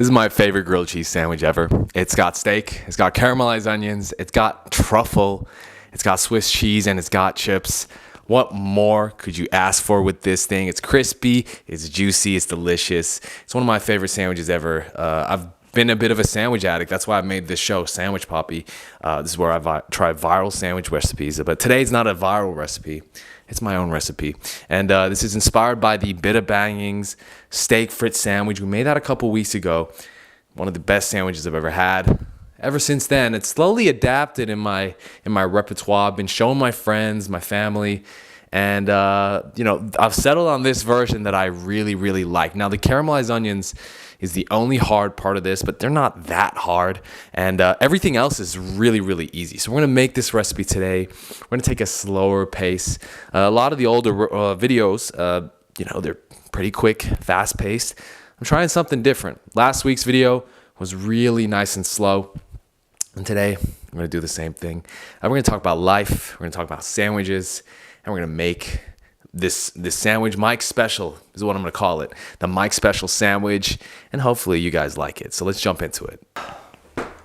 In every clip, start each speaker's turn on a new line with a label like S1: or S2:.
S1: This is my favorite grilled cheese sandwich ever. It's got steak, it's got caramelized onions, it's got truffle, it's got Swiss cheese, and it's got chips. What more could you ask for with this thing? It's crispy, it's juicy, it's delicious. It's one of my favorite sandwiches ever. I've been a bit of a sandwich addict. That's why I made this show, Sandwich Poppy. This is where I try viral sandwich recipes. But today's not a viral recipe. It's my own recipe. And this is inspired by the Bita Bangings steak frit sandwich. We made that a couple weeks ago. One of the best sandwiches I've ever had. Ever since then, it's slowly adapted in my repertoire. I've been showing my friends, my family, and I've settled on this version that I really, really like. Now, the caramelized onions is the only hard part of this, but they're not that hard, and everything else is really, really easy. So we're gonna make this recipe today. We're gonna take a slower pace. A lot of the older videos, they're pretty quick, fast-paced. I'm trying something different. Last week's video was really nice and slow. And today, I'm going to do the same thing. We're going to talk about life. We're going to talk about sandwiches. And we're going to make this sandwich Mike Special is what I'm going to call it. The Mike Special sandwich. And hopefully you guys like it. So let's jump into it.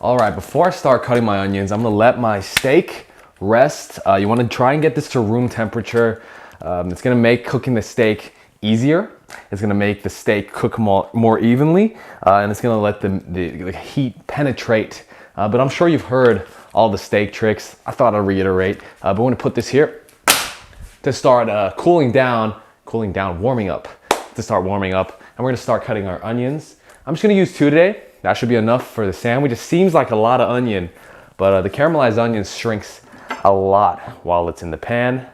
S1: All right, before I start cutting my onions, I'm going to let my steak rest. You want to try and get this to room temperature. It's going to make cooking the steak easier. It's going to make the steak cook more evenly. And it's going to let the heat penetrate. But I'm sure you've heard all the steak tricks. I thought I'd reiterate. But we're gonna put this here to start warming up. To start warming up. And we're gonna start cutting our onions. I'm just gonna use 2 today. That should be enough for the sandwich. It seems like a lot of onion, but the caramelized onion shrinks a lot while it's in the pan.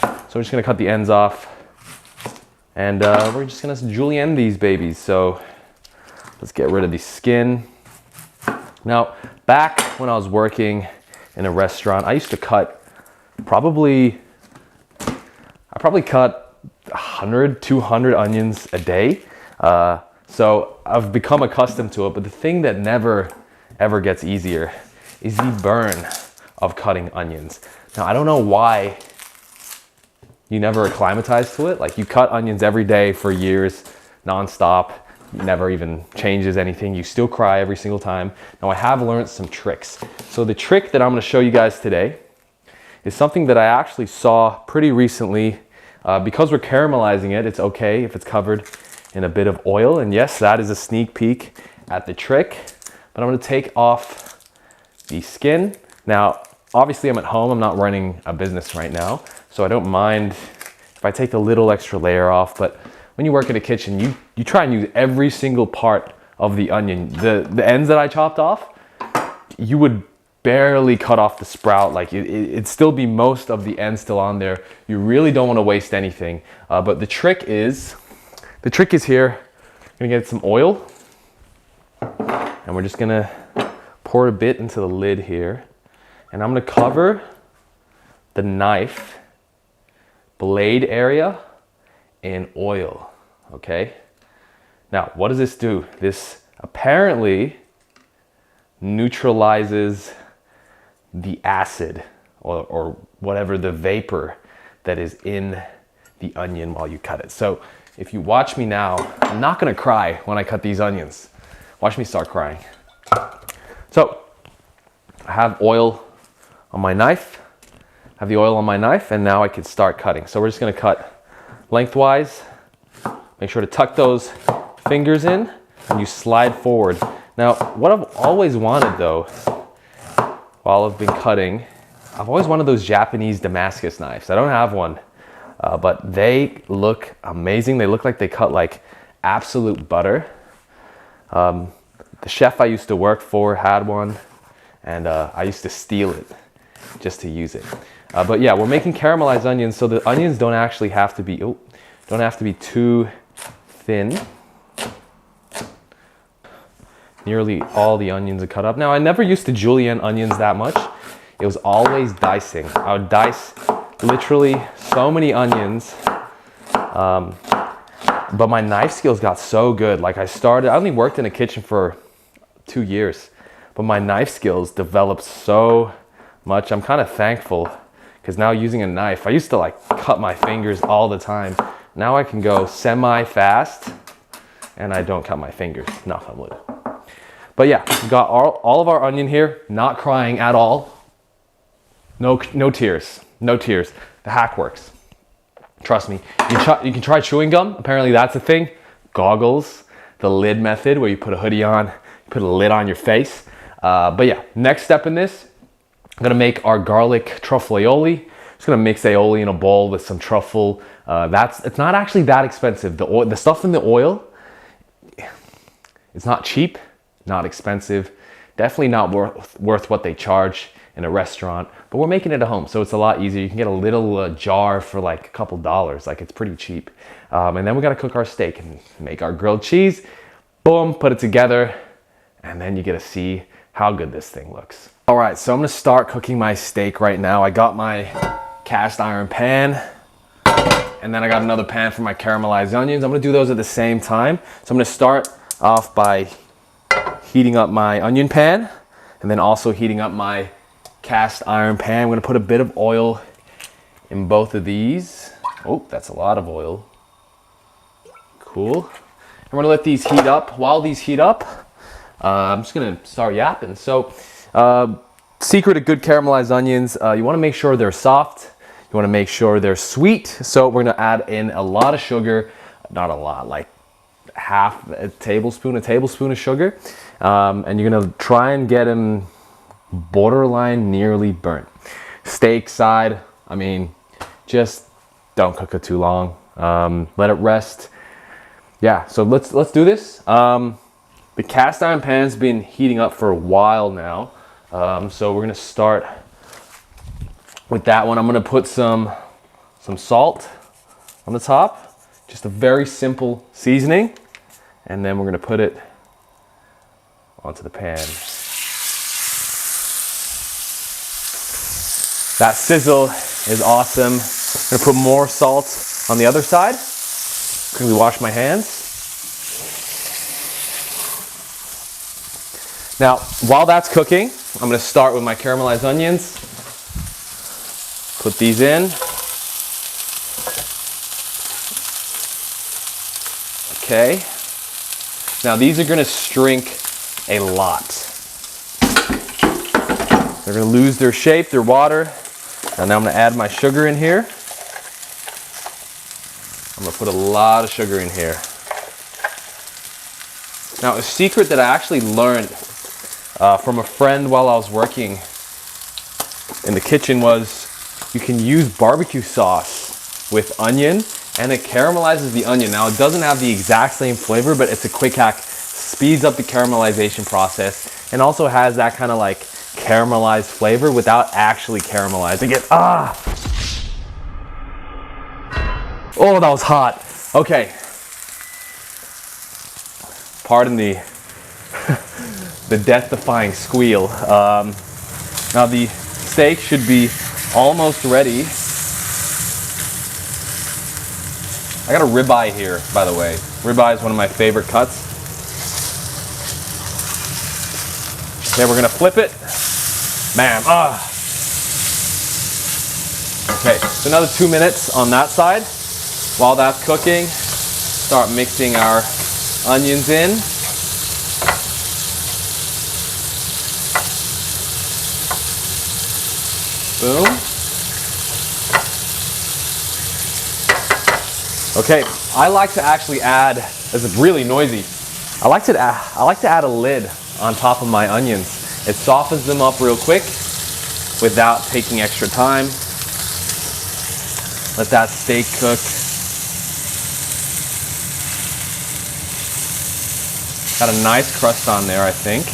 S1: So we're just gonna cut the ends off. And we're just gonna julienne these babies. So let's get rid of the skin. Now, back when I was working in a restaurant, I used to cut I probably cut 100, 200 onions a day. So I've become accustomed to it, but the thing that never, ever gets easier is the burn of cutting onions. Now, I don't know why you never acclimatize to it. Like, you cut onions every day for years, nonstop. Never even changes anything. You still cry every single time. Now, I have learned some tricks. So the trick that I'm going to show you guys today is something that I actually saw pretty recently. Because we're caramelizing it, it's okay if it's covered in a bit of oil. And yes, that is a sneak peek at the trick. But I'm going to take off the skin. Now, obviously I'm at home. I'm not running a business right now, so I don't mind if I take a little extra layer off. But when you work in a kitchen, you try and use every single part of the onion. The ends that I chopped off, you would barely cut off the sprout. Like, it'd still be most of the ends still on there. You really don't want to waste anything. But the trick is here. I'm gonna get some oil, and we're just gonna pour a bit into the lid here. And I'm gonna cover the knife blade area in oil, okay? Now, what does this do? This apparently neutralizes the acid or whatever the vapor that is in the onion while you cut it. So if you watch me now, I'm not gonna cry when I cut these onions. Watch me start crying. So I have oil on my knife. I have the oil on my knife, and now I can start cutting. So we're just gonna cut lengthwise. Make sure to tuck those fingers in and you slide forward. Now, what I've always wanted though, while I've been cutting, I've always wanted those Japanese Damascus knives. I don't have one, but they look amazing. They look like they cut like absolute butter. The chef I used to work for had one, and I used to steal it just to use it. But yeah, we're making caramelized onions, so the onions don't actually have to be too thin. Nearly all the onions are cut up. Now, I never used to julienne onions that much. It was always dicing. I would dice literally so many onions. But my knife skills got so good. Like, I only worked in a kitchen for 2 years, but my knife skills developed so much. I'm kind of thankful, because now using a knife, I used to like cut my fingers all the time. Now I can go semi-fast and I don't cut my fingers, knock on wood. But yeah, we got all of our onion here, not crying at all. No tears, no tears. The hack works. Trust me. You can try chewing gum. Apparently that's a thing. Goggles, the lid method where you put a hoodie on, you put a lid on your face. But yeah, next step in this, I'm gonna make our garlic truffle aioli. Just gonna mix aioli in a bowl with some truffle. It's not actually that expensive. The stuff in the oil, it's not cheap, not expensive. Definitely not worth what they charge in a restaurant, but we're making it at home, so it's a lot easier. You can get a little jar for like a couple dollars, like it's pretty cheap. And then we gotta cook our steak and make our grilled cheese. Boom, put it together, and then you get to see how good this thing looks. All right, so I'm gonna start cooking my steak right now. I got my cast iron pan, and then I got another pan for my caramelized onions. I'm gonna do those at the same time. So I'm gonna start off by heating up my onion pan, and then also heating up my cast iron pan. I'm gonna put a bit of oil in both of these. Oh, that's a lot of oil. Cool. I'm gonna let these heat up. While these heat up, I'm just gonna start yapping. So, secret of good caramelized onions, you wanna make sure they're soft. You wanna make sure they're sweet. So we're gonna add in a lot of sugar, not a lot, like half a tablespoon of sugar. And you're gonna try and get them borderline nearly burnt. Steak side, I mean, just don't cook it too long. Let it rest. Yeah, so let's do this. The cast iron pan's been heating up for a while now. So we're gonna start with that one. I'm gonna put some salt on the top, just a very simple seasoning, and then we're gonna put it onto the pan. That sizzle is awesome. I'm gonna put more salt on the other side. Quickly wash my hands. Now, while that's cooking, I'm gonna start with my caramelized onions. Put these in. Okay. Now these are gonna shrink a lot. They're gonna lose their shape, their water. And now I'm gonna add my sugar in here. I'm gonna put a lot of sugar in here. Now, a secret that I actually learned from a friend while I was working in the kitchen was you can use barbecue sauce with onion, and it caramelizes the onion. Now, it doesn't have the exact same flavor, but it's a quick hack. Speeds up the caramelization process, and also has that kind of like caramelized flavor without actually caramelizing it. Oh, that was hot. Okay. Pardon the death-defying squeal. Now the steak should be almost ready. I got a ribeye here, by the way. Ribeye is one of my favorite cuts. Okay, we're gonna flip it. Bam. Okay, so another 2 minutes on that side. While that's cooking, start mixing our onions in. Boom. Okay, I like to actually add, this is really noisy, I like to add a lid on top of my onions. It softens them up real quick without taking extra time. Let that steak cook. Got a nice crust on there, I think.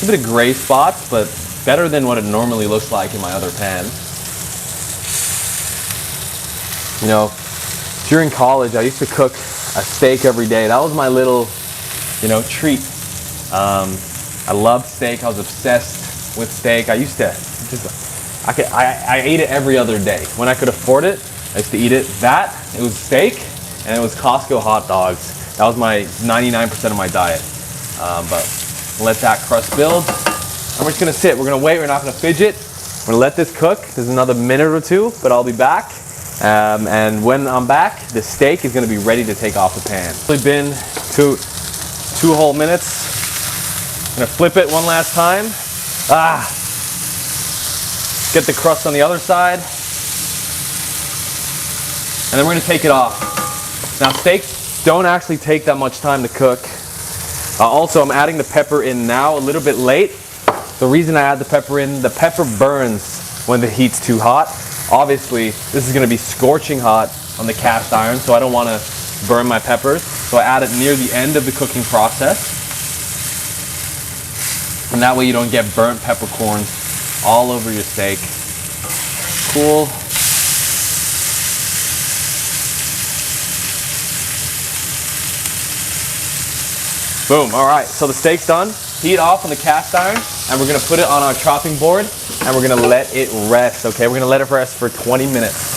S1: A bit of gray spots, but better than what it normally looks like in my other pan. You know, during college, I used to cook a steak every day. That was my little, treat. I loved steak. I was obsessed with steak. I used to I ate it every other day. When I could afford it, I used to eat it. It was steak, and it was Costco hot dogs. That was my 99% of my diet. But let that crust build. And we're just gonna sit. We're gonna wait. We're not gonna fidget. We're gonna let this cook. There's another minute or two, but I'll be back. And when I'm back, the steak is gonna be ready to take off the pan. It's been two whole minutes. I'm gonna flip it one last time. Get the crust on the other side. And then we're gonna take it off. Now steaks don't actually take that much time to cook. Also, I'm adding the pepper in now a little bit late. The reason I add the pepper in, the pepper burns when the heat's too hot. Obviously, this is gonna be scorching hot on the cast iron, so I don't wanna burn my peppers. So I add it near the end of the cooking process. And that way you don't get burnt peppercorns all over your steak. Cool. Boom, all right, so the steak's done. Heat off on the cast iron, and we're gonna put it on our chopping board, and we're gonna let it rest, okay? We're gonna let it rest for 20 minutes.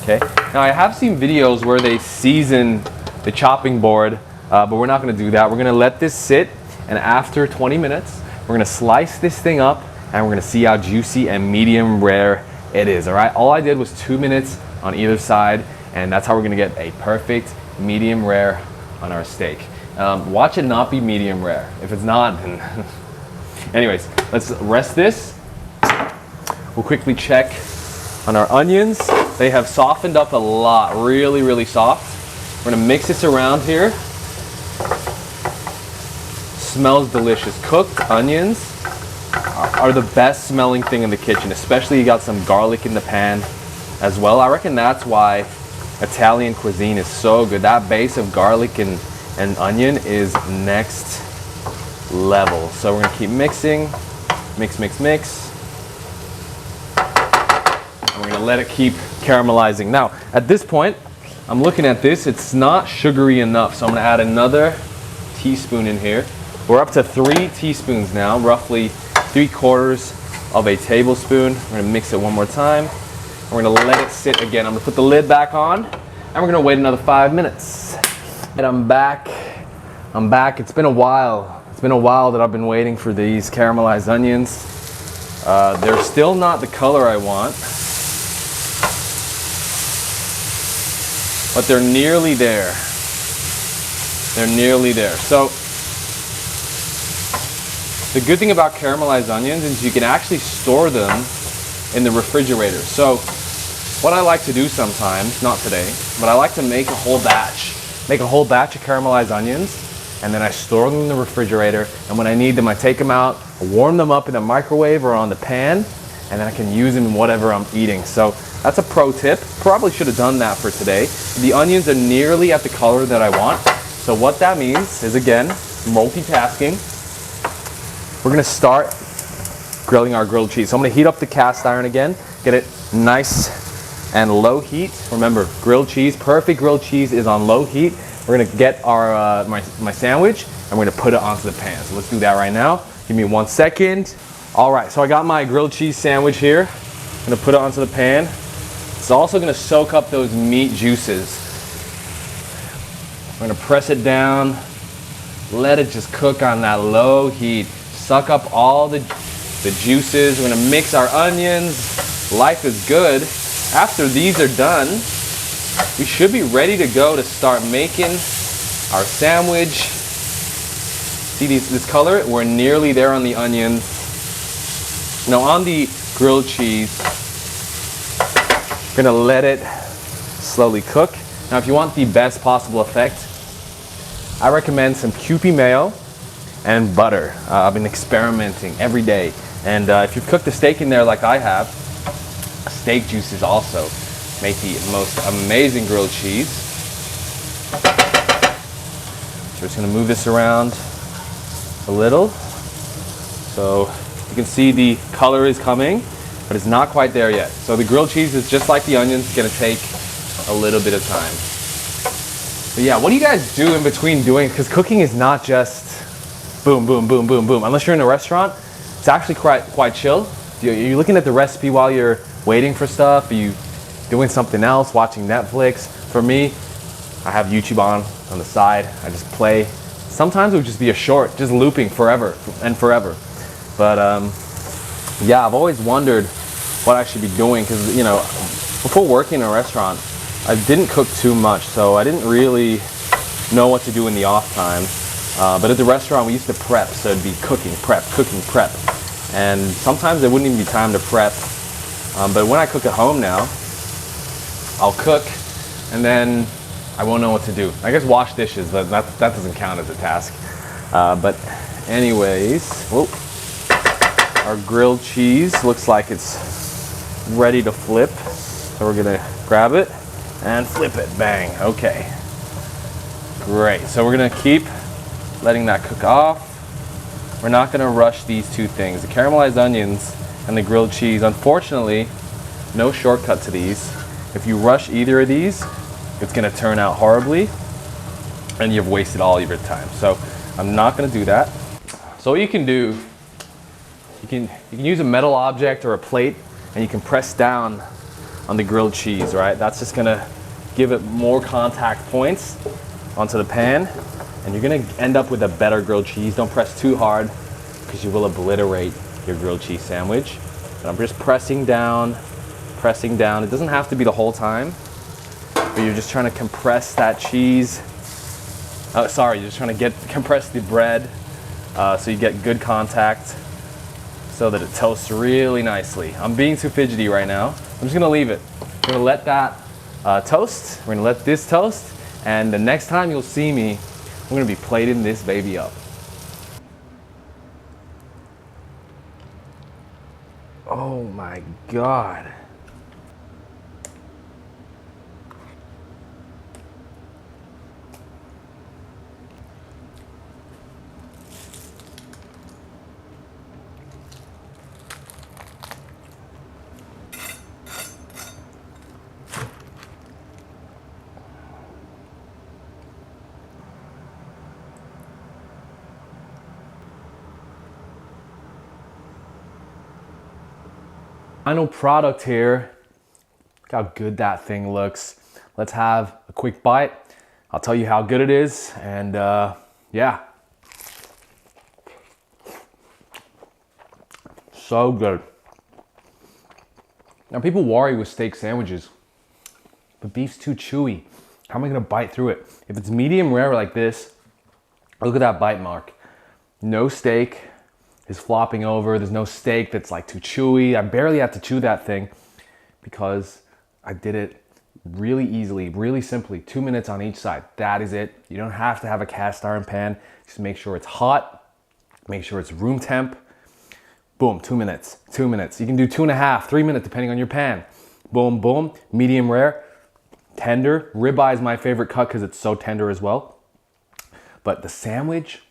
S1: Okay, now I have seen videos where they season the chopping board, but we're not gonna do that. We're gonna let this sit, and after 20 minutes, we're gonna slice this thing up, and we're gonna see how juicy and medium rare it is, all right? All I did was 2 minutes on either side, and that's how we're gonna get a perfect medium rare on our steak. Watch it not be medium rare. If it's not, then anyways, let's rest this. We'll quickly check on our onions. They have softened up a lot, really, really soft. We're gonna mix this around here. Smells delicious. Cooked onions are the best smelling thing in the kitchen, especially you got some garlic in the pan as well. I reckon that's why Italian cuisine is so good. That base of garlic and onion is next level. So we're gonna keep mixing, mix. And we're gonna let it keep caramelizing. Now, at this point, I'm looking at this, it's not sugary enough. So I'm gonna add another teaspoon in here. We're up to 3 teaspoons now, roughly 3/4 of a tablespoon. We're gonna mix it one more time. We're gonna let it sit again. I'm gonna put the lid back on, and we're gonna wait another 5 minutes. And I'm back. It's been a while. It's been a while that I've been waiting for these caramelized onions. They're still not the color I want, but they're nearly there. They're nearly there. So the good thing about caramelized onions is you can actually store them in the refrigerator. So what I like to do sometimes, not today, but I like to make a whole batch of caramelized onions, and then I store them in the refrigerator, and when I need them, I take them out, warm them up in the microwave or on the pan, and then I can use them in whatever I'm eating. So that's a pro tip. Probably should have done that for today. The onions are nearly at the color that I want. So what that means is, again, multitasking. We're gonna start grilling our grilled cheese. So I'm gonna heat up the cast iron again, get it nice and low heat. Remember, grilled cheese, perfect grilled cheese is on low heat. We're gonna get our my sandwich, and we're gonna put it onto the pan. So let's do that right now. Give me 1 second. All right, so I got my grilled cheese sandwich here. I'm gonna put it onto the pan. It's also gonna soak up those meat juices. We're gonna press it down, let it just cook on that low heat. Suck up all the juices. We're gonna mix our onions. Life is good. After these are done, we should be ready to go to start making our sandwich. See this color? We're nearly there on the onions. Now on the grilled cheese, we're gonna let it slowly cook. Now if you want the best possible effect, I recommend some Kewpie mayo and butter. I've been experimenting every day. And if you've cooked the steak in there like I have, steak juices also make the most amazing grilled cheese. So we're just gonna move this around a little. So you can see the color is coming, but it's not quite there yet. So the grilled cheese is just like the onions, it's gonna take a little bit of time. But yeah, what do you guys do in between doing? Because cooking is not just boom, boom, boom, boom, boom. Unless you're in a restaurant, it's actually quite chill. You're looking at the recipe while you're waiting for stuff. Are you doing something else, watching Netflix? For me, I have YouTube on the side. I just play. Sometimes it would just be a short, just looping forever and forever. But yeah, I've always wondered what I should be doing, because you know, before working in a restaurant, I didn't cook too much, so I didn't really know what to do in the off time. But at the restaurant, we used to prep, so it'd be cooking, prep, and sometimes there wouldn't even be time to prep. But when I cook at home now, I'll cook, and then I won't know what to do. I guess wash dishes, but that doesn't count as a task. But anyways, whoa, our grilled cheese looks like it's ready to flip. So we're gonna grab it and flip it, bang, okay. Great, so we're gonna keep letting that cook off. We're not gonna rush these two things, the caramelized onions and the grilled cheese. Unfortunately, no shortcut to these. If you rush either of these, it's gonna turn out horribly and you've wasted all of your time. So I'm not gonna do that. So what you can do, you can use a metal object or a plate, and you can press down on the grilled cheese, right? That's just gonna give it more contact points onto the pan, and you're gonna end up with a better grilled cheese. Don't press too hard because you will obliterate your grilled cheese sandwich. And I'm just pressing down. It doesn't have to be the whole time, but you're just trying to compress that cheese. Oh, sorry, you're just trying to compress the bread so you get good contact so that it toasts really nicely. I'm being too fidgety right now. I'm just gonna leave it. We're gonna let that toast. We're gonna let this toast, and the next time you'll see me, we're gonna be plating this baby up. Oh my God. Final product here. Look how good that thing looks. Let's have a quick bite. I'll tell you how good it is, and yeah. So good. Now people worry with steak sandwiches, but beef's too chewy. How am I gonna bite through it? If it's medium rare like this, look at that bite mark. No steak is flopping over. There's no steak that's like too chewy. I barely have to chew that thing because I did it really easily, really simply. 2 minutes on each side. That is it. You don't have to have a cast iron pan. Just make sure it's hot. Make sure it's room temp. Boom, 2 minutes, 2 minutes. You can do 2.5, 3 minutes depending on your pan. Boom, boom, medium rare, tender. Ribeye is my favorite cut because it's so tender as well. But the sandwich,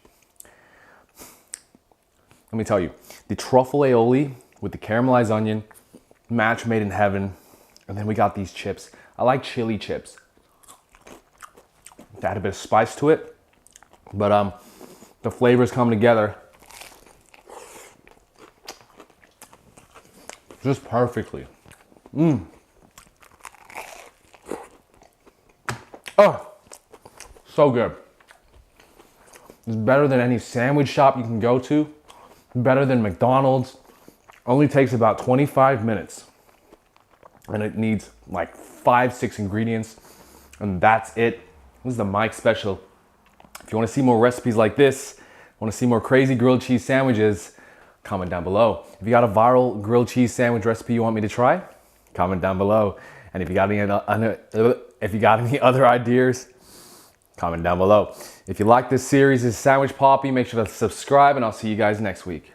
S1: let me tell you, the truffle aioli with the caramelized onion, match made in heaven. And then we got these chips. I like chili chips. Add a bit of spice to it, but the flavors come together just perfectly. Oh, so good. It's better than any sandwich shop you can go to. Better than McDonald's. Only takes about 25 minutes. And it needs like 5-6 ingredients. And that's it. This is the Mike Special. If you want to see more recipes like this, want to see more crazy grilled cheese sandwiches, comment down below. If you got a viral grilled cheese sandwich recipe you want me to try, comment down below. And if you got any other ideas, comment down below. If you like this series, this Sandwich Poppy, make sure to subscribe, and I'll see you guys next week.